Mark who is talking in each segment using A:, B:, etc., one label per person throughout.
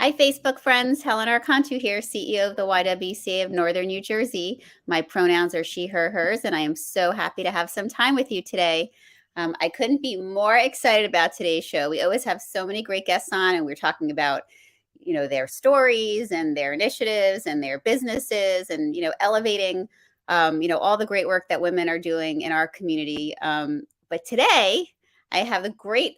A: Hi, Facebook friends. Helen Arcantu here, CEO of the YWCA of Northern New Jersey. My pronouns are she, her, hers, and I am so happy to have some time with you today. I couldn't be more excited about today's show. We always have so many great guests on, and we're talking about, their stories and their initiatives and their businesses and, elevating, all the great work that women are doing in our community. But today, I have a great,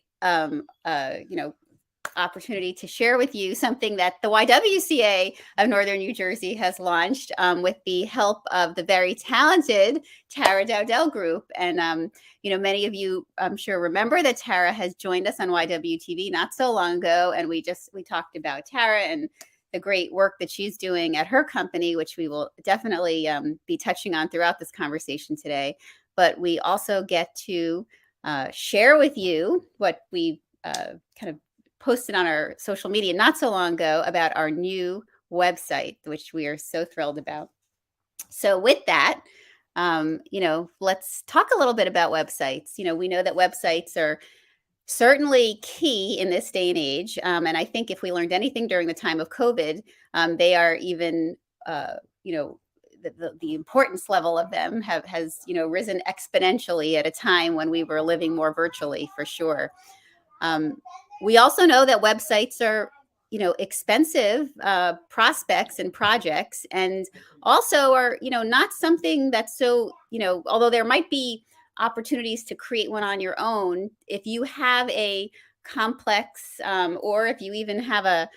A: opportunity to share with you something that the YWCA of Northern New Jersey has launched with the help of the very talented Tara Dowdell group. And, many of you, I'm sure, remember that Tara has joined us on YWTV not so long ago. And we talked about Tara and the great work that she's doing at her company, which we will definitely be touching on throughout this conversation today. But we also get to share with you what we kind of posted on our social media not so long ago about our new website, which we are so thrilled about. So with that, let's talk a little bit about websites. We know that websites are certainly key in this day and age. And I think if we learned anything during the time of COVID, they are even, the importance level of them has risen exponentially at a time when we were living more virtually, for sure. We also know that websites are, expensive prospects and projects, and also are, not something that's so, although there might be opportunities to create one on your own, if you have a complex, or if you even have a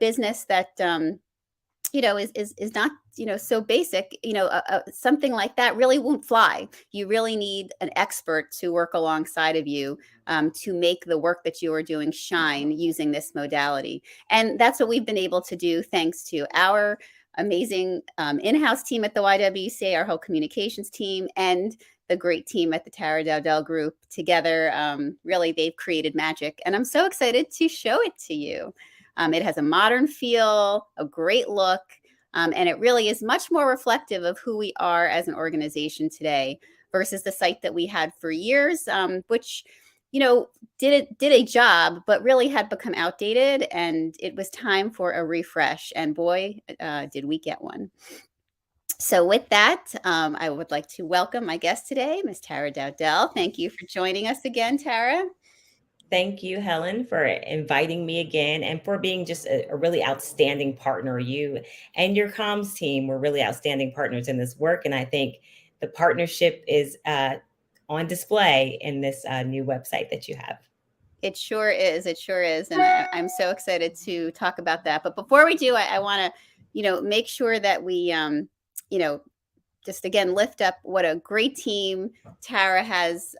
A: business that, is not, so basic, something like that really won't fly. You really need an expert to work alongside of you to make the work that you are doing shine using this modality. And that's what we've been able to do thanks to our amazing in-house team at the YWCA, our whole communications team, and the great team at the Tara Dowdell Group. Together, really, they've created magic. And I'm so excited to show it to you. It has a modern feel, a great look, and it really is much more reflective of who we are as an organization today versus the site that we had for years, which, did a job, but really had become outdated, and it was time for a refresh. And boy, did we get one. So with that, I would like to welcome my guest today, Ms. Tara Dowdell. Thank you for joining us again, Tara.
B: Thank you, Helen, for inviting me again and for being just a really outstanding partner. You and your comms team were really outstanding partners in this work. And I think the partnership is on display in this new website that you have.
A: It sure is. It sure is. And I'm so excited to talk about that. But before we do, I want to, make sure that we, just again lift up what a great team Tara has.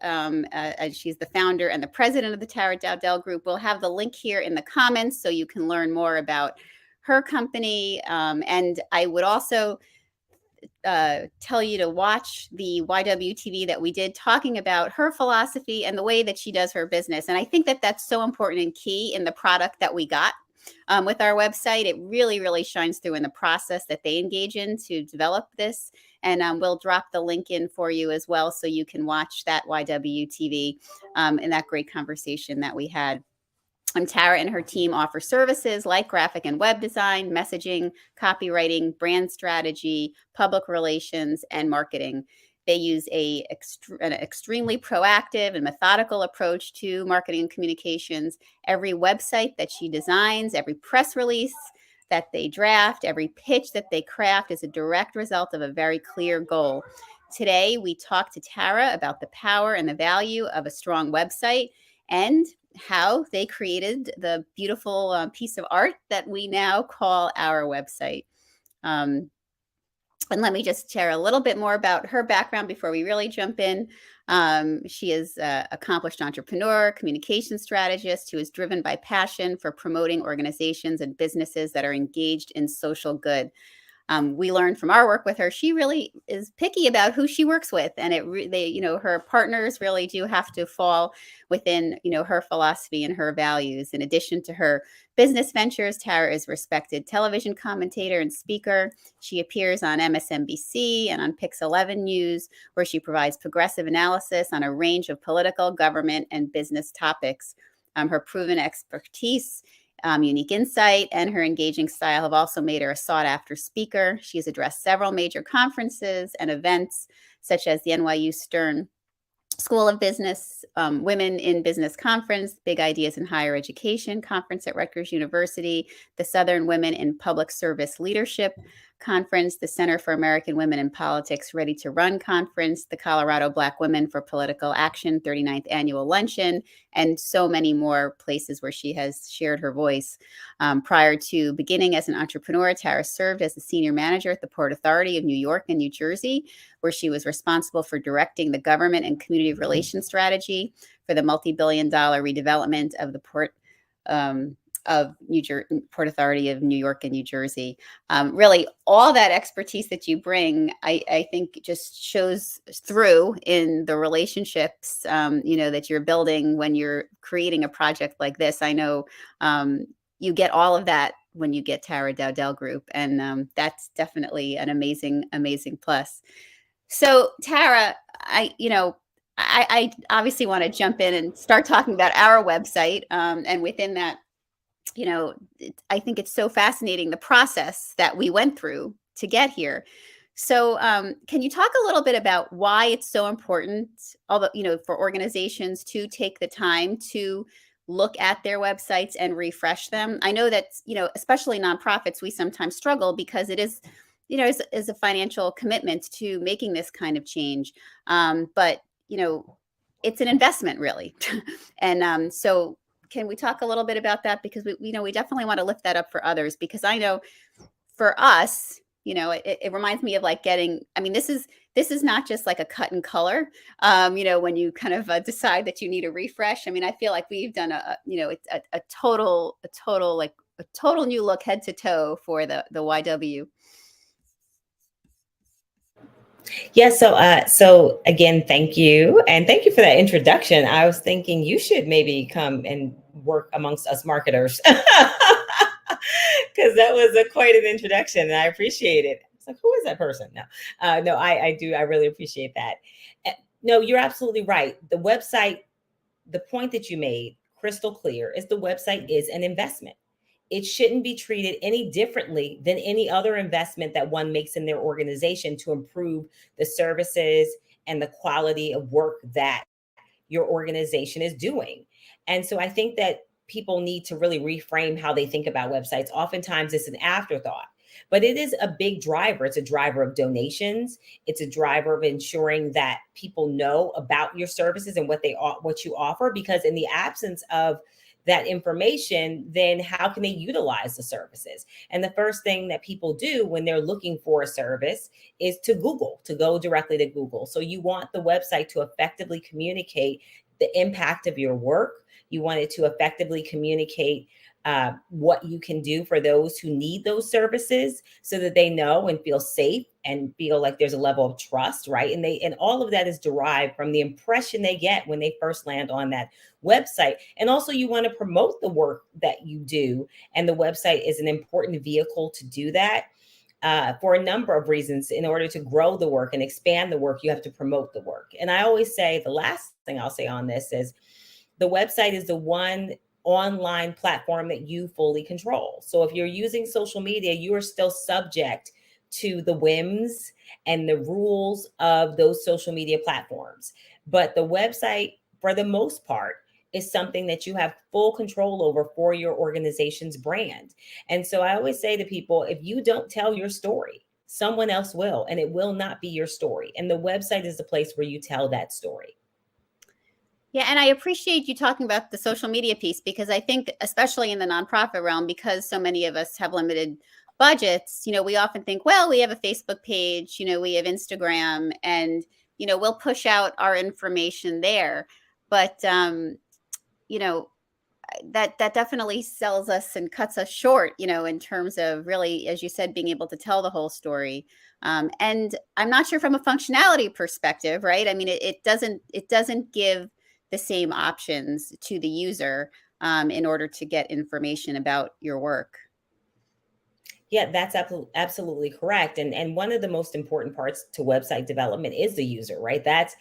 A: She's the founder and the president of the Tara Dowdell Group. We'll have the link here in the comments so you can learn more about her company. And I would also tell you to watch the YWTV that we did talking about her philosophy and the way that she does her business. And I think that that's so important and key in the product that we got. With our website, it really, really shines through in the process that they engage in to develop this. And we'll drop the link in for you as well so you can watch that YWTV and that great conversation that we had. Tara and her team offer services like graphic and web design, messaging, copywriting, brand strategy, public relations, and marketing. They use an extremely proactive and methodical approach to marketing and communications. Every website that she designs, every press release that they draft, every pitch that they craft is a direct result of a very clear goal. Today, we talk to Tara about the power and the value of a strong website and how they created the beautiful piece of art that we now call our website. And let me just share a little bit more about her background before we really jump in. She is an accomplished entrepreneur, communication strategist who is driven by passion for promoting organizations and businesses that are engaged in social good. We learned from our work with her, she really is picky about who she works with. And her partners really do have to fall within, her philosophy and her values. In addition to her business ventures, Tara is a respected television commentator and speaker. She appears on MSNBC and on Pix 11 News, where she provides progressive analysis on a range of political, government, and business topics. Her proven expertise unique insight and her engaging style have also made her a sought-after speaker. She has addressed several major conferences and events, such as the NYU Stern School of Business, Women in Business Conference, Big Ideas in Higher Education Conference at Rutgers University, the Southern Women in Public Service Leadership Conference, the Center for American Women in Politics Ready to Run Conference, the Colorado Black Women for Political Action 39th Annual Luncheon, and so many more places where she has shared her voice. Prior to beginning as an entrepreneur, Tara served as the senior manager at the Port Authority of New York and New Jersey, where she was responsible for directing the government and community relations strategy for the multi-billion-dollar redevelopment of the Port Port Authority of New York and New Jersey. Really, all that expertise that you bring, I think, just shows through in the relationships, that you're building when you're creating a project like this. I know you get all of that when you get Tara Dowdell Group, and that's definitely an amazing, amazing plus. So, Tara, I obviously want to jump in and start talking about our website, and within that, I think it's so fascinating the process that we went through to get here. So, can you talk a little bit about why it's so important, although, for organizations to take the time to look at their websites and refresh them? I know that, especially nonprofits, we sometimes struggle because it is, is a financial commitment to making this kind of change. But, it's an investment really. And so can we talk a little bit about that? Because we definitely want to lift that up for others, because I know for us, it reminds me of like this is not just like a cut and color, when you kind of decide that you need a refresh. I mean, I feel like we've done it's a total new look head to toe for the YW.
B: Yeah, so again, thank you. And thank you for that introduction. I was thinking you should maybe come and work amongst us marketers. Because that was quite an introduction, and I appreciate it. It's like, who is that person? No, I do. I really appreciate that. No, you're absolutely right. The website, the point that you made, crystal clear, is the website is an investment. It shouldn't be treated any differently than any other investment that one makes in their organization to improve the services and the quality of work that your organization is doing. And so I think that people need to really reframe how they think about websites. Oftentimes it's an afterthought, but it is a big driver. It's a driver of donations. It's a driver of ensuring that people know about your services and what you offer, because in the absence of that information, then how can they utilize the services? And the first thing that people do when they're looking for a service is to go directly to Google. So you want the website to effectively communicate the impact of your work. You want it to effectively communicate what you can do for those who need those services, so that they know and feel safe and feel like there's a level of trust, right? And all of that is derived from the impression they get when they first land on that website. And also you want to promote the work that you do, and the website is an important vehicle to do that. For a number of reasons. In order to grow the work and expand the work, you have to promote the work. And I always say, the last thing I'll say on this is, the website is the one online platform that you fully control. So if you're using social media, you are still subject to the whims and the rules of those social media platforms. But the website, for the most part, is something that you have full control over for your organization's brand. And so I always say to people, if you don't tell your story, someone else will, and it will not be your story. And the website is the place where you tell that story.
A: Yeah, and I appreciate you talking about the social media piece, because I think, especially in the nonprofit realm, because so many of us have limited budgets, we often think, well, we have a Facebook page, we have Instagram, and, we'll push out our information there. But, that definitely sells us and cuts us short, in terms of really, as you said, being able to tell the whole story. And I'm not sure from a functionality perspective, right? I mean, it doesn't give the same options to the user in order to get information about your work.
B: Yeah, that's absolutely correct. And one of the most important parts to website development is the user, right? That's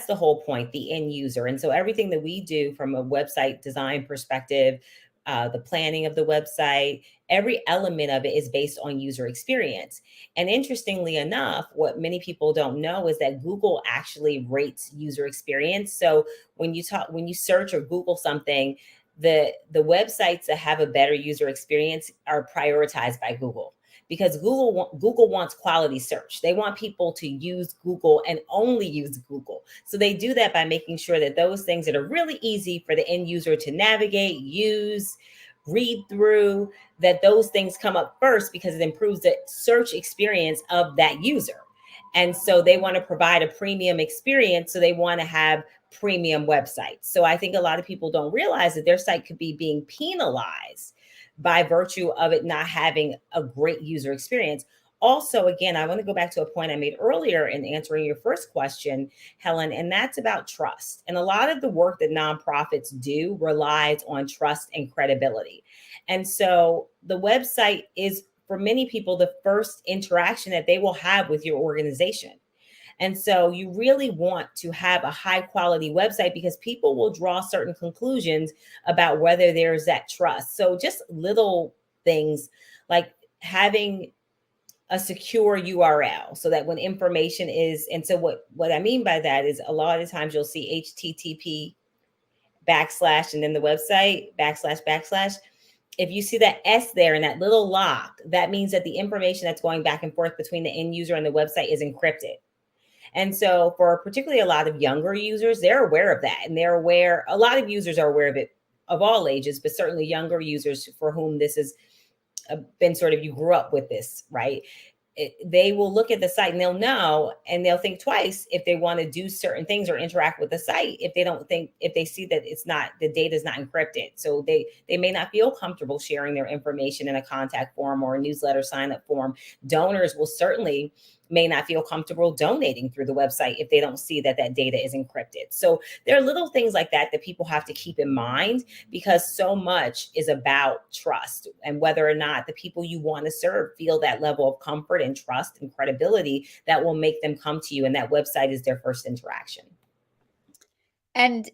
B: the whole point, the end user. And so everything that we do from a website design perspective, the planning of the website. Every element of it is based on user experience. And interestingly enough, what many people don't know is that Google actually rates user experience. So when you search or Google something, the websites that have a better user experience are prioritized by Google, because Google wants quality search. They want people to use Google and only use Google. So they do that by making sure that those things that are really easy for the end user to navigate, use, read through, that those things come up first because it improves the search experience of that user. And so they want to provide a premium experience. So they want to have premium websites. So I think a lot of people don't realize that their site could be being penalized by virtue of it not having a great user experience. Also, again, I want to go back to a point I made earlier in answering your first question, Helen, and that's about trust. And a lot of the work that nonprofits do relies on trust and credibility. And so the website is, for many people, the first interaction that they will have with your organization. And so you really want to have a high quality website because people will draw certain conclusions about whether there's that trust. So just little things like having a secure URL so that when information is, and so what I mean by that is a lot of times you'll see HTTP backslash and then the website backslash backslash. If you see that S there and that little lock, that means that the information that's going back and forth between the end user and the website is encrypted. And so for particularly a lot of younger users, they're aware of that. And they're aware, a lot of users are aware of it of all ages, but certainly younger users for whom this has been sort of, you grew up with this, right? They will look at the site and they'll know, and they'll think twice if they want to do certain things or interact with the site if they see that it's not, the data is not encrypted. So they may not feel comfortable sharing their information in a contact form or a newsletter sign up form. Donors will certainly may not feel comfortable donating through the website if they don't see that that data is encrypted. So there are little things like that that people have to keep in mind, because so much is about trust and whether or not the people you want to serve feel that level of comfort and trust and credibility that will make them come to you. And that website is their first interaction.
A: And,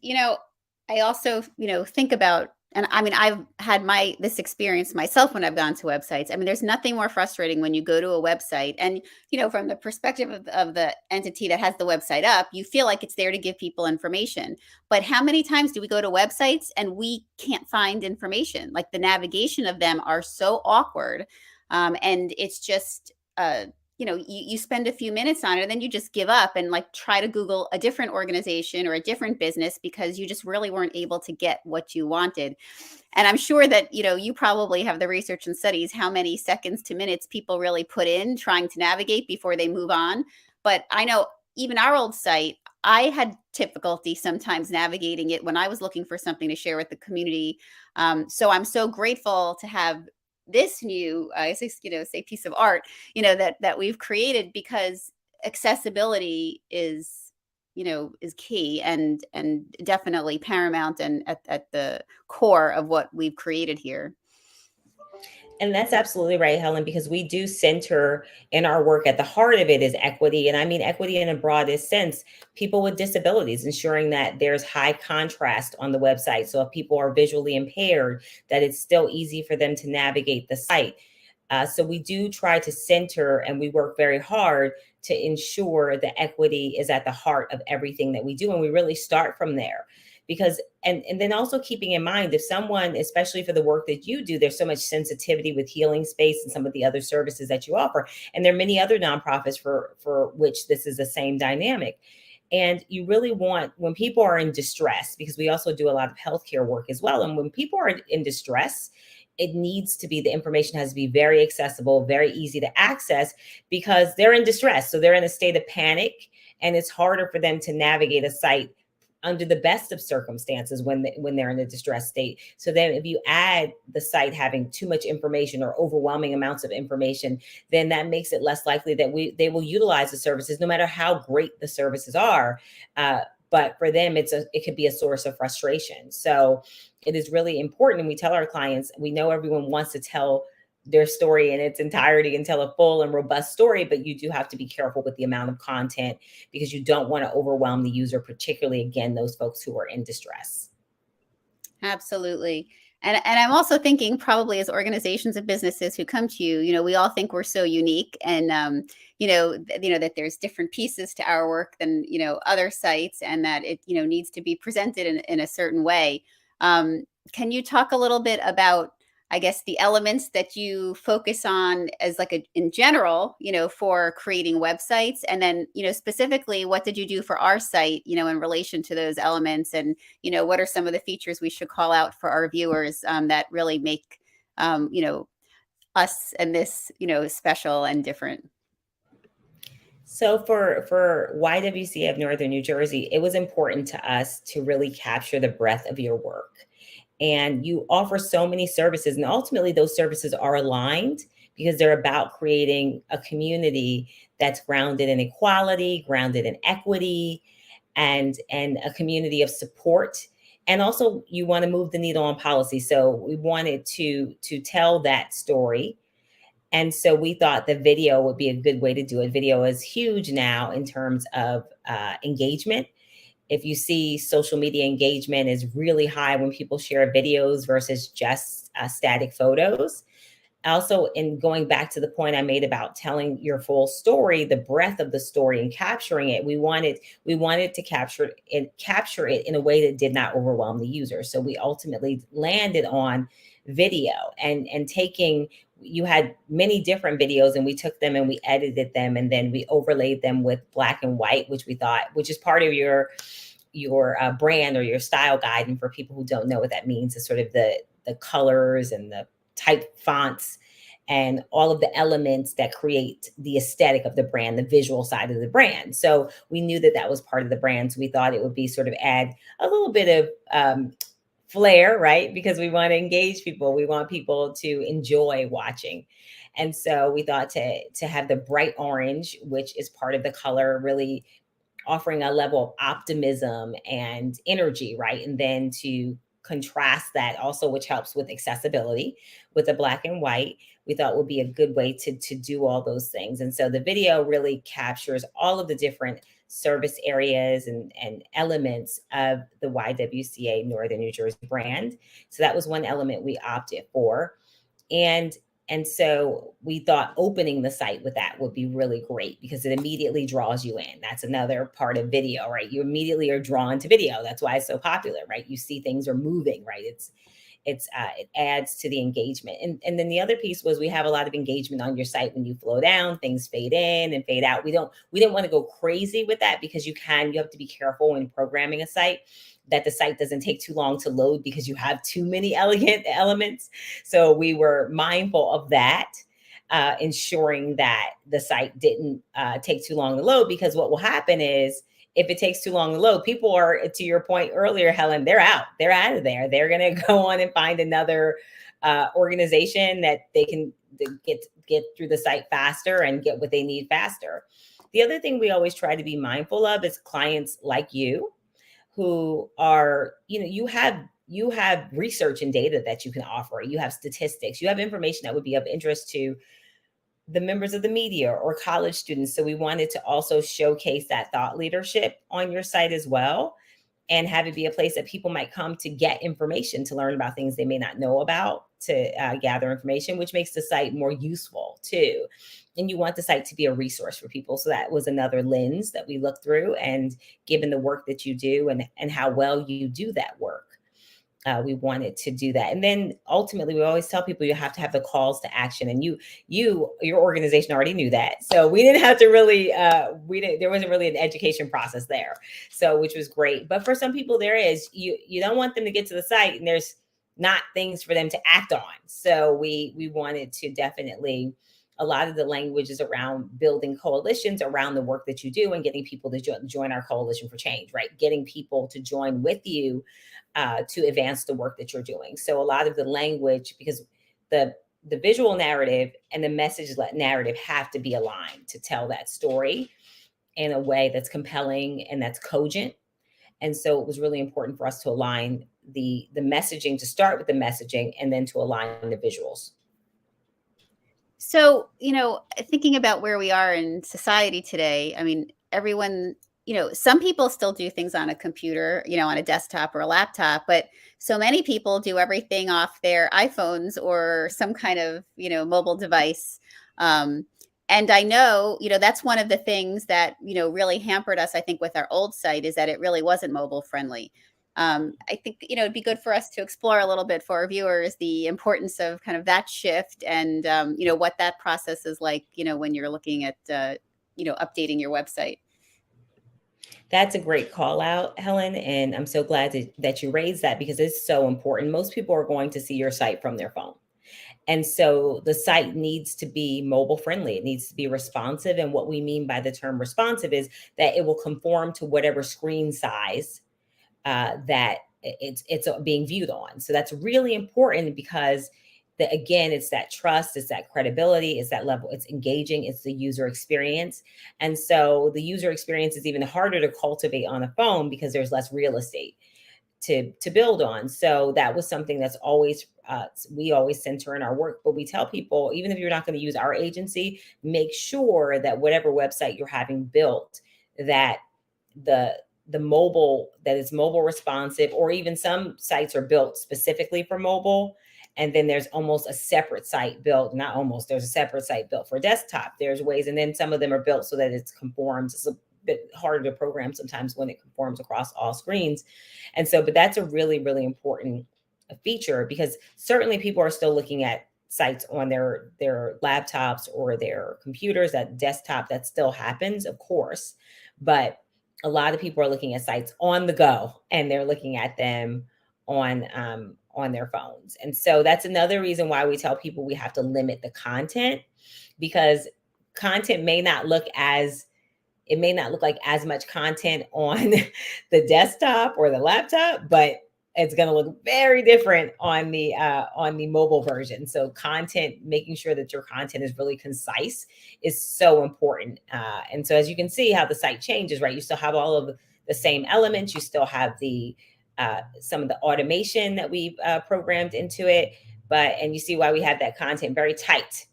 A: I also, think about, and I mean, I've had this experience myself when I've gone to websites. I mean, there's nothing more frustrating when you go to a website and, from the perspective of the entity that has the website up, you feel like it's there to give people information. But how many times do we go to websites and we can't find information? Like the navigation of them are so awkward. And it's just, you spend a few minutes on it and then you just give up and like try to Google a different organization or a different business because you just really weren't able to get what you wanted. And I'm sure that, you probably have the research and studies how many seconds to minutes people really put in trying to navigate before they move on. But I know even our old site, I had difficulty sometimes navigating it when I was looking for something to share with the community. So I'm so grateful to have this new, say piece of art, that we've created, because accessibility is key and definitely paramount and at the core of what we've created here.
B: And that's absolutely right, Helen, because we do center in our work, at the heart of it is equity. And I mean equity in a broadest sense, people with disabilities, ensuring that there's high contrast on the website. So if people are visually impaired, that it's still easy for them to navigate the site. So we do try to center, and we work very hard to ensure that equity is at the heart of everything that we do. And we really start from there. Because and then also keeping in mind, if someone, especially for the work that you do, there's so much sensitivity with Healing Space and some of the other services that you offer, and there are many other nonprofits for which this is the same dynamic. And you really want, when people are in distress, because we also do a lot of healthcare work as well, and when people are in distress, it needs to be, the information has to be very accessible, very easy to access, because they're in distress. So they're in a state of panic, and it's harder for them to navigate a site under the best of circumstances when they're in a distressed state. So then if you add the site having too much information or overwhelming amounts of information, then that makes it less likely that they will utilize the services, no matter how great the services are. But for them, it could be a source of frustration. So it is really important. And we tell our clients, we know everyone wants to tell their story in its entirety and tell a full and robust story, but you do have to be careful with the amount of content, because you don't want to overwhelm the user, particularly, again, those folks who are in distress.
A: Absolutely. And I'm also thinking probably as organizations and businesses who come to you, we all think we're so unique, and that there's different pieces to our work than other sites, and that it needs to be presented in a certain way. Can you talk a little bit about, I guess, the elements that you focus on as like in general, for creating websites, and then specifically what did you do for our site, in relation to those elements, and what are some of the features we should call out for our viewers, that really make us and this special and different.
B: So for YWCA of Northern New Jersey, it was important to us to really capture the breadth of your work. And you offer so many services, and ultimately those services are aligned because they're about creating a community that's grounded in equality, grounded in equity, and a community of support. And also you want to move the needle on policy. So we wanted to tell that story, and so we thought the video would be a good way to do it. Video is huge now in terms of engagement. If you see social media engagement is really high when people share videos versus just static photos. Also, in going back to the point I made about telling your full story, the breadth of the story and capturing it, we wanted to capture it in a way that did not overwhelm the user. So we ultimately landed on video, and taking, you had many different videos, and we took them and we edited them, and then we overlaid them with black and white, which is part of your brand or your style guide. And for people who don't know what that means, it's sort of the colors and the type fonts and all of the elements that create the aesthetic of the brand, the visual side of the brand. So we knew that that was part of the brand. So we thought it would be sort of add a little bit of flair, right? Because we want to engage people. We want people to enjoy watching. And so we thought to have the bright orange, which is part of the color, really offering a level of optimism and energy, right? And then to contrast that also, which helps with accessibility with the black and white, we thought would be a good way to do all those things. And so the video really captures all of the different service areas and elements of the YWCA Northern New Jersey brand. So that was one element we opted for. And and so we thought opening the site with that would be really great because it immediately draws you in. That's another part of video, right? You immediately are drawn to video. That's why it's so popular, right? You see things are moving, right? It adds to the engagement. And then the other piece was we have a lot of engagement on your site. When you flow down, things fade in and fade out. We didn't want to go crazy with that because you have to be careful when programming a site that the site doesn't take too long to load because you have too many elegant elements. So we were mindful of that, ensuring that the site didn't take too long to load, because what will happen is if it takes too long to load, people are, to your point earlier, Helen, they're out of there. They're going to go on and find another organization that they can get through the site faster and get what they need faster. The other thing we always try to be mindful of is clients like you who are, you have research and data that you can offer. You have statistics, you have information that would be of interest to the members of the media or college students. So we wanted to also showcase that thought leadership on your site as well, and have it be a place that people might come to get information, to learn about things they may not know about, to gather information, which makes the site more useful too. And you want the site to be a resource for people. So that was another lens that we looked through. And given the work that you do and how well you do that work, we wanted to do that. And then ultimately, we always tell people you have to have the calls to action. And your organization already knew that, so we didn't have to really. There wasn't really an education process there, so which was great. But for some people, there is. You don't want them to get to the site and there's not things for them to act on. So we wanted to definitely. A lot of the language is around building coalitions around the work that you do and getting people to join our coalition for change, right? Getting people to join with you to advance the work that you're doing. So a lot of the language, because the visual narrative and the message narrative have to be aligned to tell that story in a way that's compelling and that's cogent. And so it was really important for us to align the messaging, to start with the messaging and then to align the visuals.
A: So, thinking about where we are in society today, I mean, everyone some people still do things on a computer, on a desktop or a laptop, but so many people do everything off their iPhones or some kind of, mobile device. Um, and I know, that's one of the things that, really hampered us, I think, with our old site is that it really wasn't mobile friendly. I think, it'd be good for us to explore a little bit for our viewers the importance of kind of that shift and, what that process is like, when you're looking at, updating your website.
B: That's a great call out, Helen. And I'm so glad that you raised that because it's so important. Most people are going to see your site from their phone. And so the site needs to be mobile friendly. It needs to be responsive. And what we mean by the term responsive is that it will conform to whatever screen size that it's being viewed on. So that's really important because again, it's that trust, it's that credibility, it's that level, it's engaging, it's the user experience. And so the user experience is even harder to cultivate on a phone because there's less real estate to build on. So that was something that's always we always center in our work, but we tell people even if you're not going to use our agency, make sure that whatever website you're having built, that the the mobile that is mobile responsive, or even some sites are built specifically for mobile. And then there's almost a separate site built, not almost, there's a separate site built for desktop. There's ways, and then some of them are built so that it conforms. It's a bit harder to program sometimes when it conforms across all screens. And so, but that's a really, really important feature because certainly people are still looking at sites on their laptops or their computers, that desktop, that still happens, of course. But a lot of people are looking at sites on the go and they're looking at them on their phones. And so that's another reason why we tell people we have to limit the content, because content may not look as it may not look like as much content on the desktop or the laptop, but it's going to look very different on the mobile version. So content, making sure that your content is really concise is so important. And so as you can see how the site changes, right? You still have all of the same elements. You still have the some of the automation that we've programmed into it, and you see why we have that content very tight,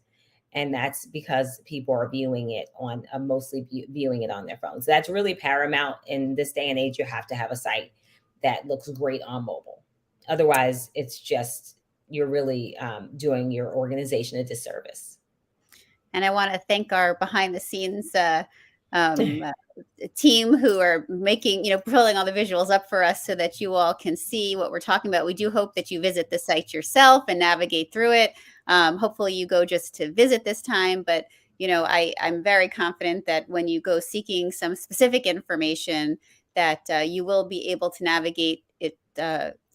B: and that's because people are viewing it on mostly viewing it on their phones. That's really paramount in this day and age. You have to have a site that looks great on mobile. Otherwise, it's just you're really doing your organization a disservice.
A: And I want to thank our behind the scenes um, uh, team who are making, pulling all the visuals up for us so that you all can see what we're talking about. We do hope that you visit the site yourself and navigate through it. Hopefully you go just to visit this time, but I'm very confident that when you go seeking some specific information that you will be able to navigate it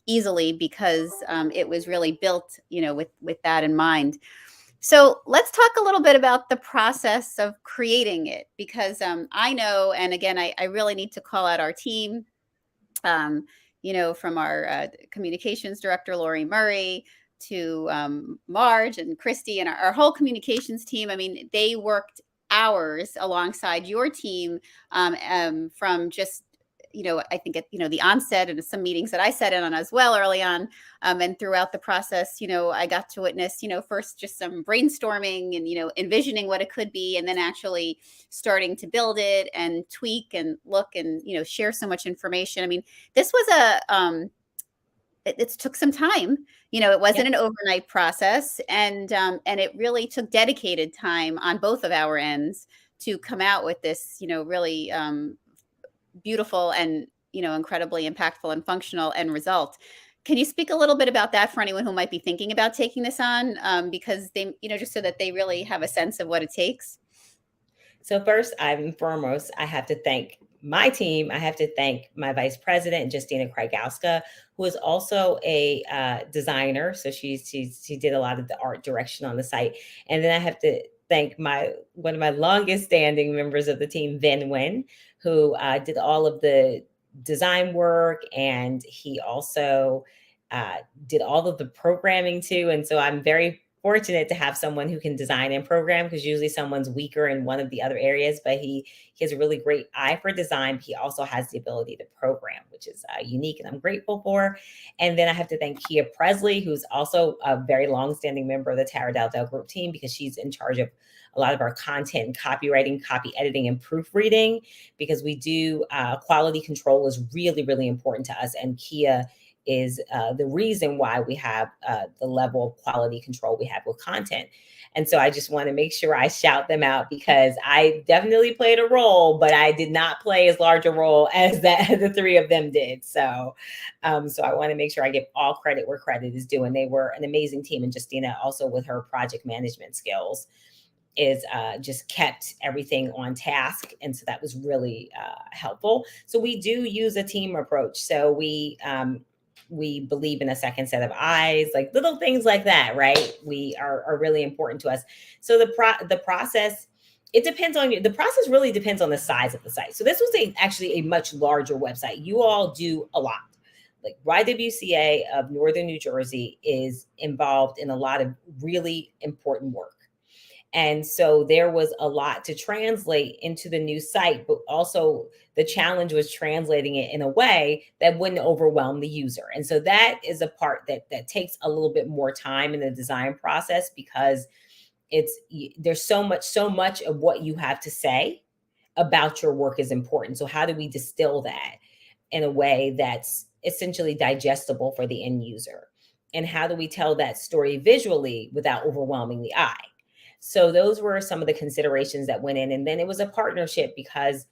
A: easily because it was really built, with that in mind. So let's talk a little bit about the process of creating it, because I know, and again, I really need to call out our team, from our communications director, Lori Murray, to Marge and Christy and our whole communications team. I mean, they worked hours alongside your team from just I think at the onset and some meetings that I sat in on as well early on, and throughout the process, I got to witness first just some brainstorming and envisioning what it could be, and then actually starting to build it and tweak and look and share so much information. I mean, this was it took some time. It wasn't
B: Yep.
A: an overnight process, and it really took dedicated time on both of our ends to come out with this really beautiful and incredibly impactful and functional end result. Can you speak a little bit about that for anyone who might be thinking about taking this on, because they just so that they really have a sense of what it takes?
B: So first, I'm foremost, I have to thank my team. I have to thank my vice president, Justina Krajowska, who is also a designer. So she did a lot of the art direction on the site. And then I have to thank my one of my longest standing members of the team, Vin Nguyen, who did all of the design work, and he also uh, did all of the programming too. And so I'm very fortunate to have someone who can design and program, because usually someone's weaker in one of the other areas, but he has a really great eye for design. He also has the ability to program, which is unique, and I'm grateful for. And then I have to thank Kia Presley, who's also a very long-standing member of the Tara Dowdell group team, because she's in charge of a lot of our content and copywriting, copy editing, and proofreading, because we do quality control is really, really important to us. And Kia is the reason why we have the level of quality control we have with content. And so I just want to make sure I shout them out, because I definitely played a role, but I did not play as large a role as that the three of them did. So I want to make sure I give all credit where credit is due. And they were an amazing team. And Justina, also with her project management skills, is just kept everything on task. And so that was really helpful. So we do use a team approach. So we believe in a second set of eyes, like little things like that, right? We are really important to us. So the process, it depends on you. The process really depends on the size of the site. So this was actually a much larger website. You all do a lot. Like YWCA of Northern New Jersey is involved in a lot of really important work. And so there was a lot to translate into the new site, but also the challenge was translating it in a way that wouldn't overwhelm the user. And so that is a part that takes a little bit more time in the design process, because there's so much of what you have to say about your work is important. So how do we distill that in a way that's essentially digestible for the end user? And how do we tell that story visually without overwhelming the eye? So those were some of the considerations that went in. And then it was a partnership, because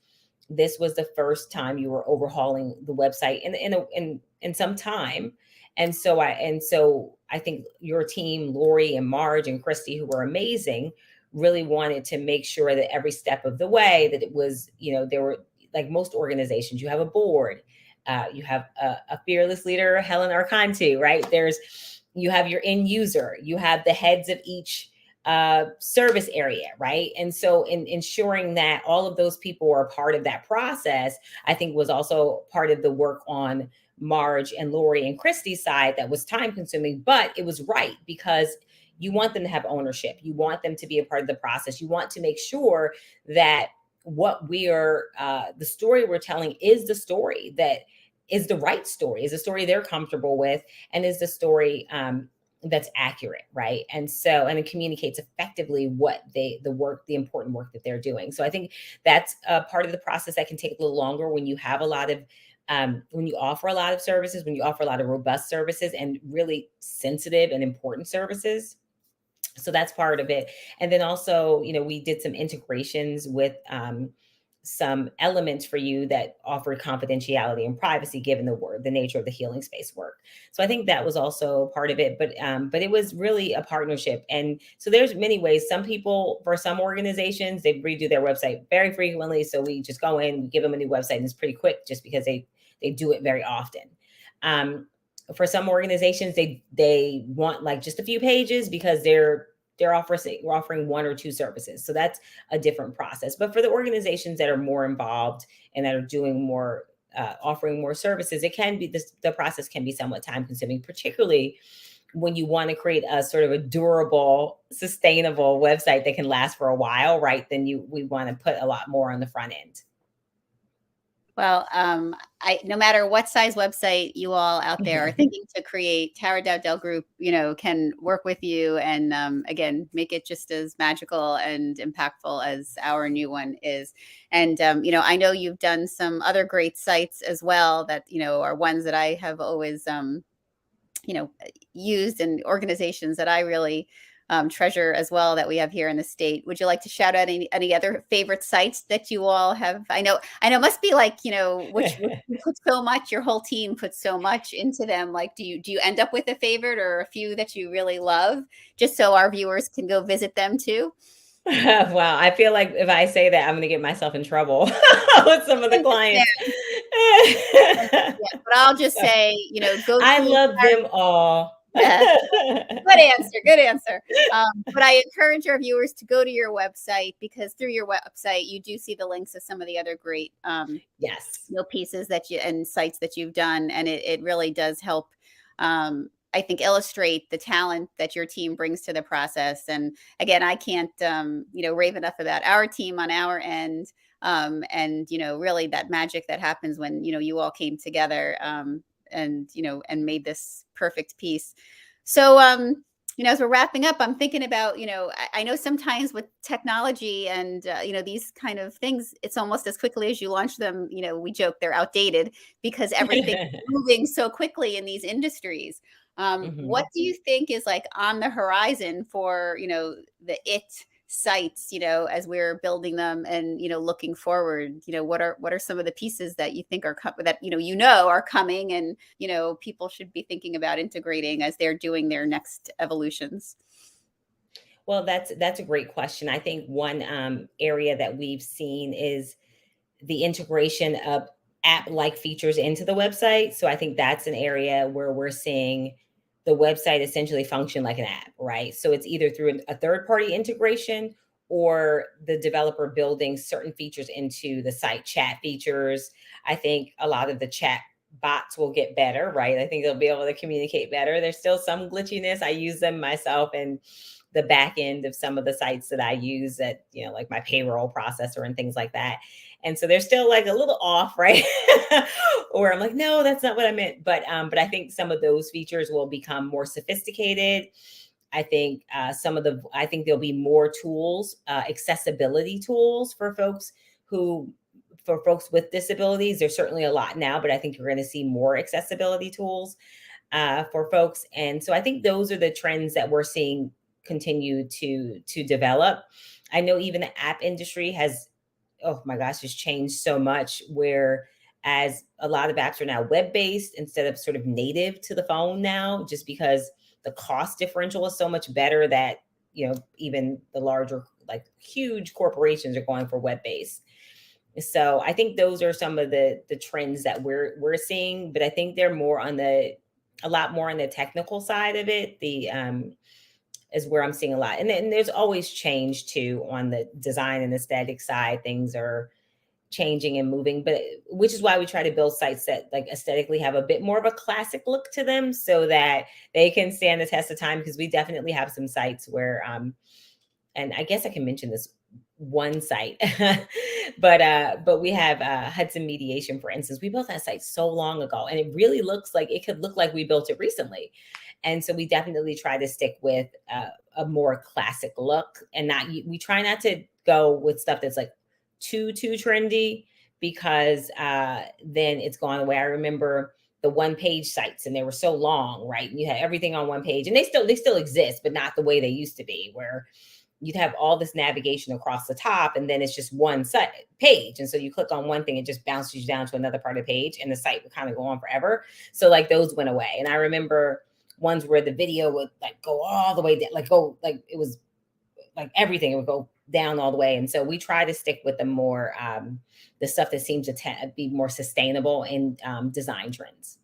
B: this was the first time you were overhauling the website in some time. And so I think your team, Lori and Marge and Christy, who were amazing, really wanted to make sure that every step of the way that it was, there were, like most organizations, you have a board, you have a fearless leader, Helen Arcantu, right? You have your end user, you have the heads of each service area, right? And so in ensuring that all of those people were a part of that process, I think was also part of the work on Marge and Lori and Christy's side that was time consuming, but it was right, because you want them to have ownership. You want them to be a part of the process. You want to make sure that the story we're telling is the story that is the right story, is the story they're comfortable with, and is the story that's accurate, right? And it communicates effectively the important work that they're doing. So I think that's a part of the process that can take a little longer when you have a lot of when you offer a lot of services, when you offer a lot of robust services and really sensitive and important services. So that's part of it. And then also, we did some integrations with some elements for you that offered confidentiality and privacy, given the nature of the healing space work. So I think that was also part of it, but it was really a partnership. And so there's many ways. Some people, for some organizations, they redo their website very frequently. So we just go in, we give them a new website, and it's pretty quick, just because they do it very often. For some organizations, they want like just a few pages, because we're offering one or two services. So that's a different process. But for the organizations that are more involved and that are doing more, offering more services, the process can be somewhat time consuming, particularly when you want to create a sort of a durable, sustainable website that can last for a while, right? Then we want to put a lot more on the front end.
A: Well, no matter what size website you all out there are thinking to create, Tara Dowdell Group, can work with you and again make it just as magical and impactful as our new one is. And I know you've done some other great sites as well that are ones that I have always used, and organizations that I really treasure as well that we have here in the state. Would you like to shout out any other favorite sites that you all have? I know it must be like, which you put so much, your whole team puts so much into them. Like, do you end up with a favorite or a few that you really love, just so our viewers can go visit them too?
B: Wow. I feel like if I say that, I'm going to get myself in trouble with some of the clients.
A: But I'll just say, go
B: I
A: to
B: love them all.
A: Good answer. Good answer. But I encourage our viewers to go to your website, because through your website, you do see the links to some of the other great
B: Yes.
A: pieces and sites that you've done. And it really does help I think illustrate the talent that your team brings to the process. And again, I can't, rave enough about our team on our end. And, really that magic that happens when, you all came together, and made this perfect piece. So, as we're wrapping up, I'm thinking about, I know sometimes with technology and, these kind of things, it's almost as quickly as you launch them, we joke they're outdated because everything's moving so quickly in these industries. What
B: Mhm.
A: do you think is like on the horizon for, the sites, as we're building them and, looking forward, what are some of the pieces that you think are that, are coming and, people should be thinking about integrating as they're doing their next evolutions?
B: Well, that's a great question. I think one area that we've seen is the integration of app-like features into the website. So I think that's an area where we're seeing the website essentially function like an app, right? So it's either through a third-party integration or the developer building certain features into the site, chat features. I think a lot of the chat bots will get better, right? I think they'll be able to communicate better. There's still some glitchiness. I use them myself and the back end of some of the sites that I use, that, like my payroll processor and things like that. And so they're still like a little off, right? Or I'm like, no, that's not what I meant. But I think some of those features will become more sophisticated. I think I think there'll be more tools, accessibility tools who, for folks with disabilities. There's certainly a lot now, but I think you're going to see more accessibility tools for folks. And so I think those are the trends that we're seeing continue to develop. I know even the app industry has, oh my gosh, has changed so much, where as a lot of apps are now web based instead of sort of native to the phone now, just because the cost differential is so much better that, even the larger, like huge corporations are going for web based. So I think those are some of the trends that we're seeing, but I think they're more on a lot more on the technical side of it. The Is where I'm seeing a lot. And then there's always change too on the design and aesthetic side. Things are changing and moving, but which is why we try to build sites that like aesthetically have a bit more of a classic look to them so that they can stand the test of time. Because we definitely have some sites where and I guess I can mention this one site, but we have Hudson Mediation, for instance. We built that site so long ago, and it really looks like it could look like we built it recently. And so we definitely try to stick with a more classic look, and not we try not to go with stuff that's like too trendy, because then it's gone away. I remember the one page sites, and they were so long, right? And you had everything on one page, and they still exist, but not the way they used to be, where you'd have all this navigation across the top, and then it's just one site page. And so you click on one thing, it just bounces you down to another part of the page, and the site would kind of go on forever. So like those went away. And I remember ones where the video would like go all the way down, like go like it was like everything, it would go down all the way. And so we try to stick with the more the stuff that seems to be more sustainable in design trends.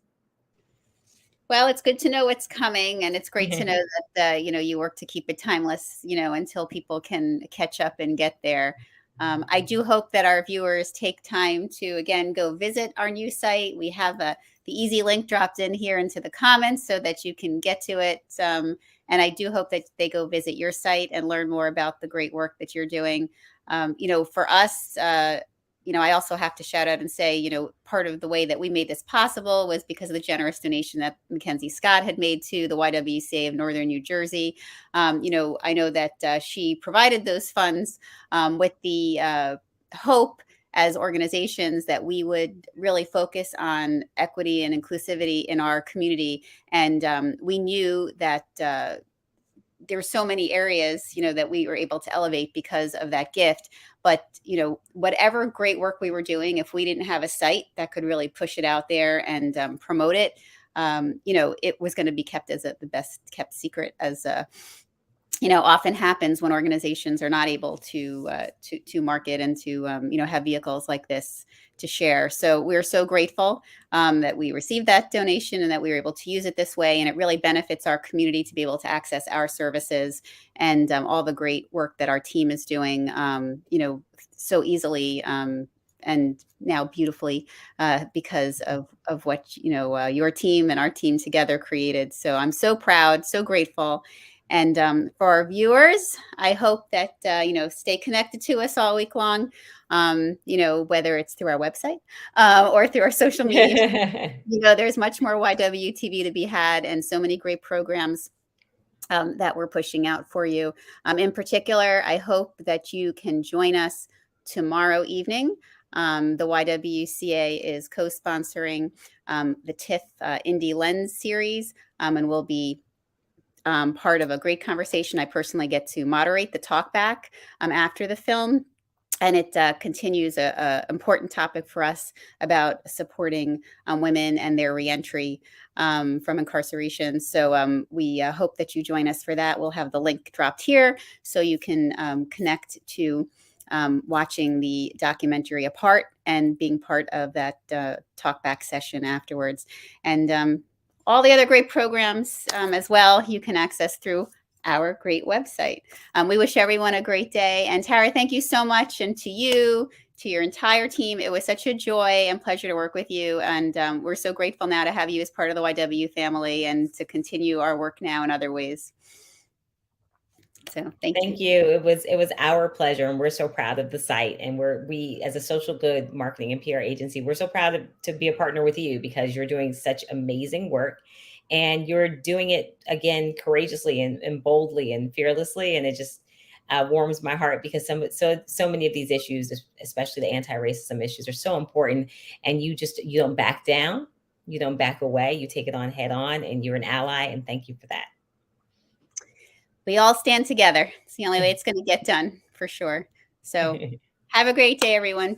A: Well, it's good to know what's coming, and it's great to know that, you work to keep it timeless, until people can catch up and get there. I do hope that our viewers take time to, again, go visit our new site. We have the easy link dropped in here into the comments so that you can get to it. And I do hope that they go visit your site and learn more about the great work that you're doing. For us, I also have to shout out and say, part of the way that we made this possible was because of the generous donation that Mackenzie Scott had made to the YWCA of Northern New Jersey. I know that she provided those funds with the hope as organizations that we would really focus on equity and inclusivity in our community. And we knew that there's so many areas, that we were able to elevate because of that gift. But, whatever great work we were doing, if we didn't have a site that could really push it out there and promote it, it was going to be kept as the best kept secret, as often happens when organizations are not able to market and to have vehicles like this to share. So we're so grateful that we received that donation and that we were able to use it this way. And it really benefits our community to be able to access our services and all the great work that our team is doing, so easily and now beautifully because of what your team and our team together created. So I'm so proud, so grateful. And for our viewers, I hope that stay connected to us all week long. Whether it's through our website or through our social media. There's much more YWTV to be had, and so many great programs that we're pushing out for you. In particular, I hope that you can join us tomorrow evening. The YWCA is co-sponsoring the TIFF Indie Lens series, and we'll be part of a great conversation. I personally get to moderate the talk back after the film. And it continues a important topic for us about supporting women and their reentry from incarceration. So we hope that you join us for that. We'll have the link dropped here so you can connect to watching the documentary apart and being part of that talkback session afterwards. And all the other great programs as well, you can access through our great website. We wish everyone a great day. And Tara, thank you so much. And to you, to your entire team, it was such a joy and pleasure to work with you. And we're so grateful now to have you as part of the YW family and to continue our work now in other ways. So thank you.
B: It was our pleasure, and we're so proud of the site. And we as a social good marketing and PR agency, we're so proud to be a partner with you because you're doing such amazing work, and you're doing it again courageously and boldly and fearlessly. And it just warms my heart because so many of these issues, especially the anti-racism issues, are so important. And you don't back down, you don't back away, you take it on head on, and you're an ally. And thank you for that.
A: We all stand together. It's the only way it's going to get done, for sure. So have a great day, everyone.